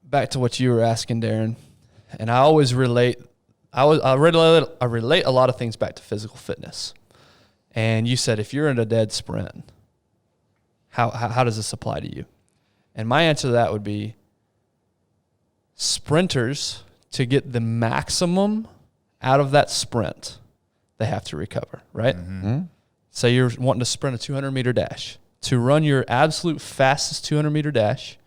back to what you were asking, Darren, and I always relate. I relate a lot of things back to physical fitness. And you said, if you're in a dead sprint, how does this apply to you? And my answer to that would be, sprinters, to get the maximum out of that sprint, they have to recover, right? Mm-hmm. Say you're wanting to sprint a 200-meter dash. To run your absolute fastest 200-meter dash,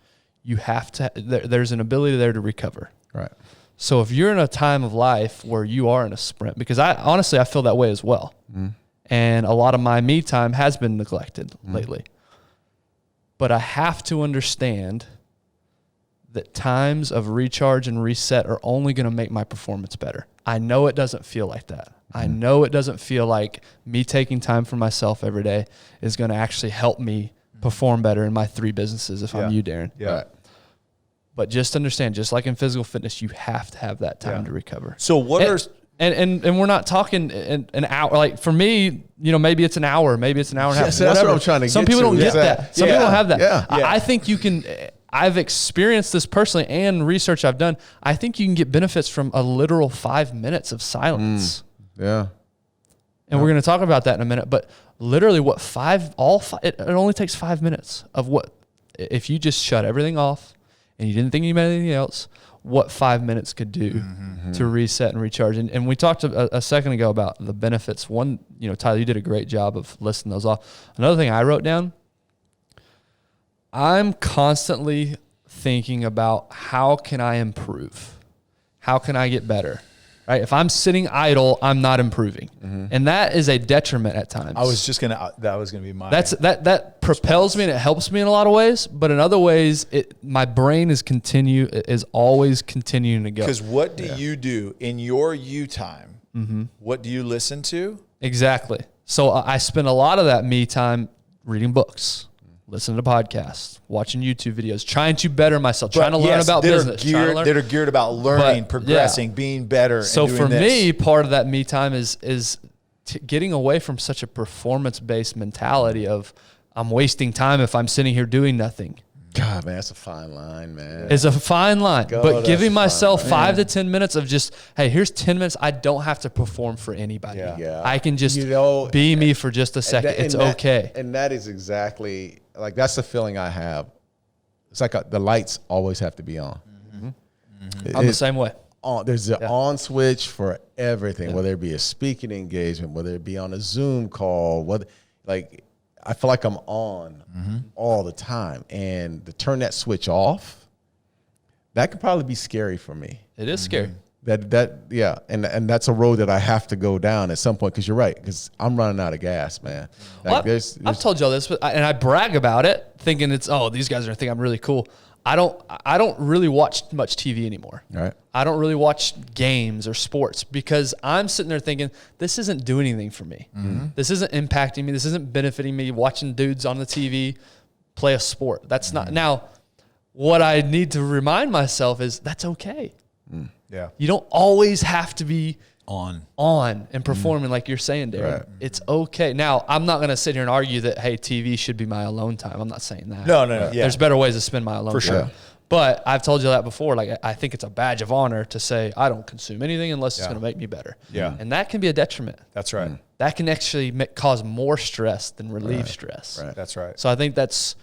you have to. There's an ability there to recover. Right. So if you're in a time of life where you are in a sprint, because I feel that way as well. Mm. And a lot of my me time has been neglected lately. But I have to understand that times of recharge and reset are only going to make my performance better. I know it doesn't feel like that. I know it doesn't feel like me taking time for myself every day is going to actually help me perform better in my 3 businesses if I'm you, Darren. Yeah. Right. But just understand, just like in physical fitness, you have to have that time to recover. So what And we're not talking an hour. Like for me, maybe it's an hour, maybe it's an hour and a half. Yes, that's what I'm trying to get to. Some people don't get that. Some people don't have that. Yeah. I think you can. I've experienced this personally and research I've done. I think you can get benefits from a literal 5 minutes of silence. Yeah. And we're going to talk about that in a minute. But literally, it only takes 5 minutes of what, if you just shut everything off and you didn't think about anything else, what 5 minutes could do to reset and recharge. And we talked a second ago about the benefits. One, Tyler, you did a great job of listing those off. Another thing I wrote down, I'm constantly thinking about how can I improve? How can I get better? Right? If I'm sitting idle, I'm not improving. And that is a detriment at times. That was gonna be my. That propels me and it helps me in a lot of ways, but in other ways, my brain is always continuing to go. Because what do you do in your you time? What do you listen to? Exactly. So I spend a lot of that me time reading books, listening to podcasts, watching YouTube videos, trying to better myself, trying to learn about business. That are geared about learning, progressing, being better. So for me, part of that me time is getting away from such a performance-based mentality of I'm wasting time if I'm sitting here doing nothing. God, man, that's a fine line, man. It's a fine line. But giving myself 5 to 10 minutes of just, hey, here's 10 minutes. I don't have to perform for anybody. Yeah. I can just be me for just a second. It's okay. And that is exactly, that's the feeling I have. It's like the lights always have to be on. I'm the same way. There's an on switch for everything, whether it be a speaking engagement, whether it be on a Zoom call, I feel like I'm on all the time. And to turn that switch off, that could probably be scary for me. It is scary. And that's a road that I have to go down at some point, because you're right, because I'm running out of gas, man. I've told y'all this, and I brag about it, thinking these guys are going to think I'm really cool. I don't really watch much TV anymore. Right. I don't really watch games or sports because I'm sitting there thinking, this isn't doing anything for me. This isn't impacting me. This isn't benefiting me watching dudes on the TV play a sport. That's not. Now, what I need to remind myself is that's okay. Yeah. You don't always have to be on and performing like you're saying, Darren. Right. It's okay. Now, I'm not going to sit here and argue that, hey, TV should be my alone time. I'm not saying that. No. Yeah. There's better ways to spend my alone time. For sure. But I've told you that before. I think it's a badge of honor to say I don't consume anything unless it's going to make me better. Yeah. And that can be a detriment. That's right. That can actually cause more stress than relieve stress. Right. That's right. So I think point.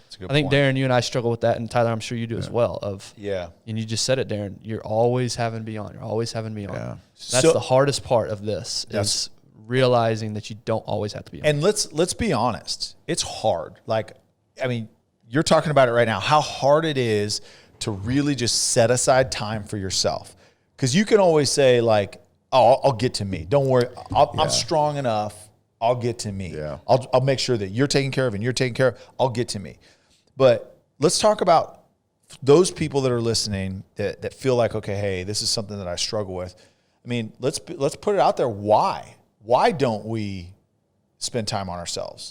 Darren, you and I struggle with that, and Tyler, I'm sure you do as well. And you just said it, Darren. You're always having to be on. You're always having to be on. Yeah. That's the hardest part of this is realizing that you don't always have to be on. And let's be honest. It's hard. You're talking about it right now, how hard it is to really just set aside time for yourself. Because you can always say I'll get to me. Don't worry. I'm strong enough. I'll get to me. Yeah. I'll make sure that you're taken care of and you're taken care of. I'll get to me. But let's talk about those people that are listening that feel like, okay, hey, this is something that I struggle with. Let's put it out there. Why don't we spend time on ourselves?